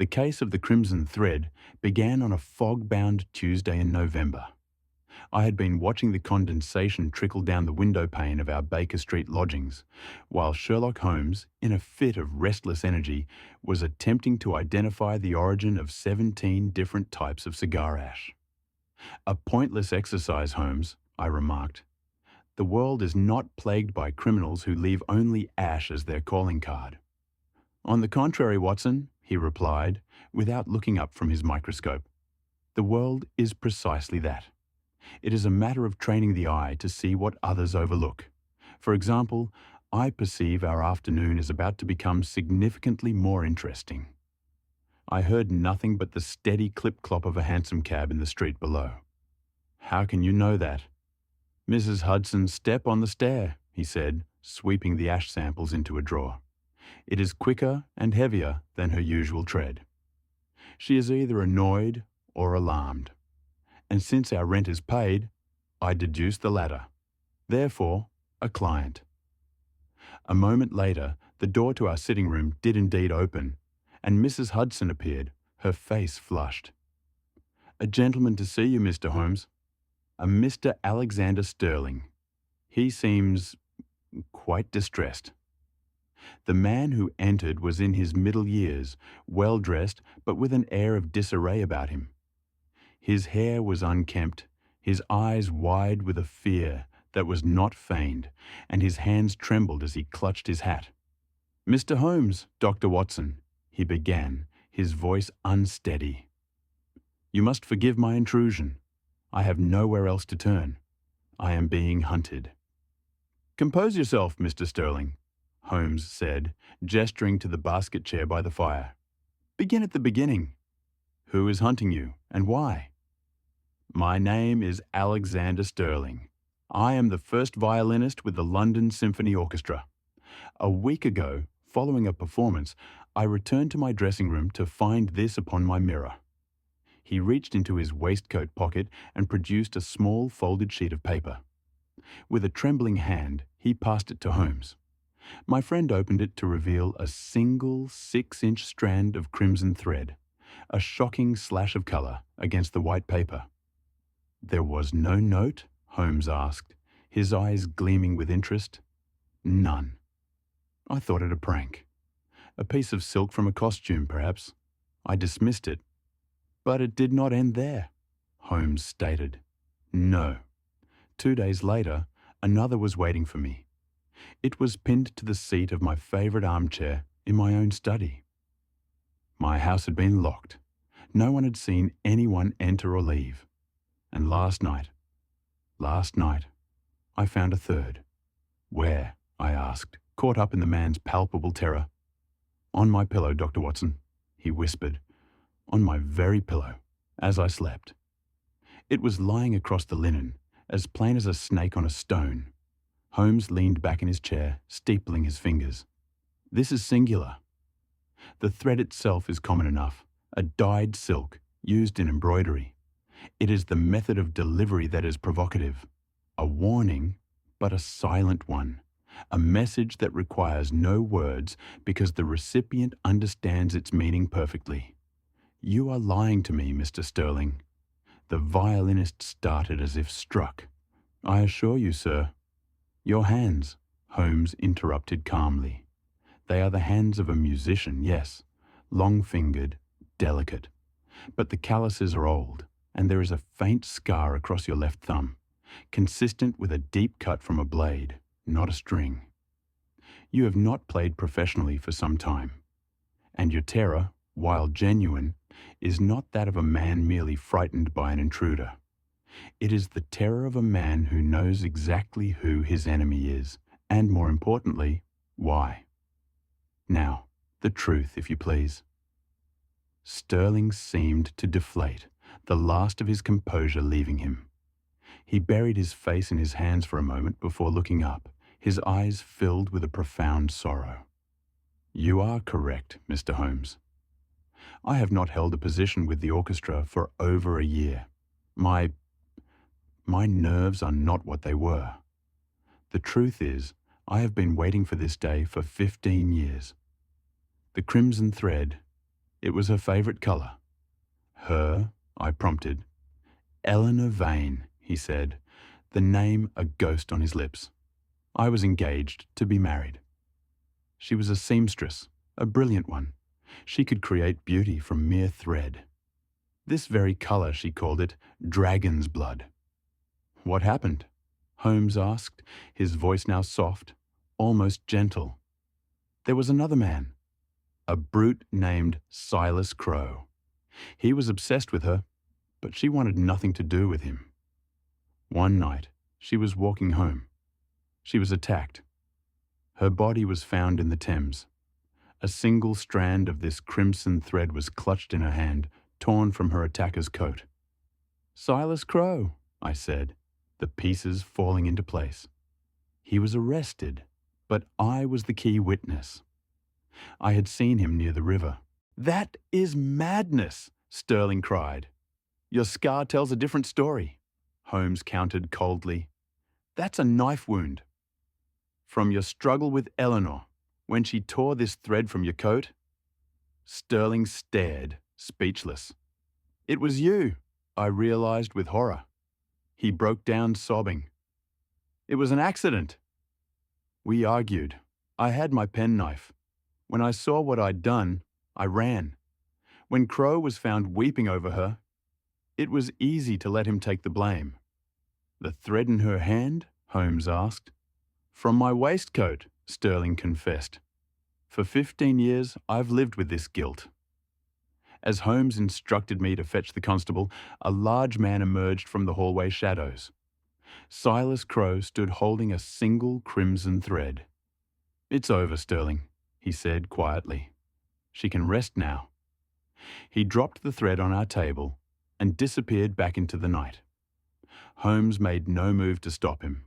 The case of the Crimson Thread began on a fog-bound Tuesday in November. I had been watching the condensation trickle down the window pane of our Baker Street lodgings, while Sherlock Holmes, in a fit of restless energy, was attempting to identify the origin of 17 different types of cigar ash. "A pointless exercise, Holmes," I remarked. "The world is not plagued by criminals who leave only ash as their calling card." "On the contrary, Watson," he replied, without looking up from his microscope, "the world is precisely that. It is a matter of training the eye to see what others overlook. For example, I perceive our afternoon is about to become significantly more interesting." I heard nothing but the steady clip-clop of a hansom cab in the street below. "How can you know that?" "Mrs. Hudson's step on the stair," he said, sweeping the ash samples into a drawer. "It is quicker and heavier than her usual tread. She is either annoyed or alarmed. And since our rent is paid, I deduce the latter. Therefore, a client." A moment later, the door to our sitting room did indeed open, and Mrs. Hudson appeared, her face flushed. "A gentleman to see you, Mr. Holmes. A Mr. Alexander Sterling. He seems quite distressed." The man who entered was in his middle years, well-dressed, but with an air of disarray about him. His hair was unkempt, his eyes wide with a fear that was not feigned, and his hands trembled as he clutched his hat. "Mr. Holmes, Dr. Watson," he began, his voice unsteady. "You must forgive my intrusion. I have nowhere else to turn. I am being hunted." "Compose yourself, Mr. Sterling," Holmes said, gesturing to the basket chair by the fire. "Begin at the beginning. Who is hunting you, and why?" "My name is Alexander Sterling. I am the first violinist with the London Symphony Orchestra. A week ago, following a performance, I returned to my dressing room to find this upon my mirror." He reached into his waistcoat pocket and produced a small folded sheet of paper. With a trembling hand, he passed it to Holmes. My friend opened it to reveal a single 6-inch strand of crimson thread, a shocking slash of colour against the white paper. "There was no note?" Holmes asked, his eyes gleaming with interest. "None. I thought it a prank. A piece of silk from a costume, perhaps. I dismissed it. But it did not end there," Holmes stated. "No. 2 days later, another was waiting for me. It was pinned to the seat of my favourite armchair in my own study. My house had been locked. No one had seen anyone enter or leave. And last night, I found a third." "Where?" I asked, caught up in the man's palpable terror. "On my pillow, Dr. Watson," he whispered. "On my very pillow, as I slept. It was lying across the linen, as plain as a snake on a stone." Holmes leaned back in his chair, steepling his fingers. "This is singular. The thread itself is common enough, a dyed silk, used in embroidery. It is the method of delivery that is provocative. A warning, but a silent one. A message that requires no words because the recipient understands its meaning perfectly. You are lying to me, Mr. Sterling." The violinist started as if struck. "I assure you, sir—" "Your hands," Holmes interrupted calmly. "They are the hands of a musician, yes, long-fingered, delicate. But the calluses are old, and there is a faint scar across your left thumb, consistent with a deep cut from a blade, not a string. You have not played professionally for some time, and your terror, while genuine, is not that of a man merely frightened by an intruder. It is the terror of a man who knows exactly who his enemy is, and more importantly, why. Now, the truth, if you please." Sterling seemed to deflate, the last of his composure leaving him. He buried his face in his hands for a moment before looking up, his eyes filled with a profound sorrow. "You are correct, Mr. Holmes. I have not held a position with the orchestra for over a year. My nerves are not what they were. The truth is, I have been waiting for this day for 15 years. The crimson thread, It was her favorite color. Her, I prompted. Eleanor Vane, he said, the name a ghost on his lips. I was engaged to be married. She was a seamstress, a brilliant one. She could create beauty from mere thread. This very color, she called it, dragon's blood. What happened? Holmes asked, his voice now soft, almost gentle. There was another man, a brute named Silas Crowe. He was obsessed with her, but she wanted nothing to do with him. One night, she was walking home. She was attacked. Her body was found in the Thames. A single strand of this crimson thread was clutched in her hand, torn from her attacker's coat. Silas Crowe, I said, the pieces falling into place. He was arrested, but I was the key witness. I had seen him near the river. That is madness, Sterling cried. Your scar tells a different story, Holmes countered coldly. That's a knife wound. From your struggle with Eleanor, when she tore this thread from your coat? Sterling stared, speechless. It was you, I realized with horror. He broke down sobbing. It was an accident. We argued. I had my penknife. When I saw what I'd done, I ran. When Crowe was found weeping over her, it was easy to let him take the blame. The thread in her hand? Holmes asked. From my waistcoat, Sterling confessed. For 15 years, I've lived with this guilt. As Holmes instructed me to fetch the constable, a large man emerged from the hallway shadows. Silas Crowe stood holding a single crimson thread. It's over, Sterling, he said quietly. She can rest now. He dropped the thread on our table and disappeared back into the night. Holmes made no move to stop him.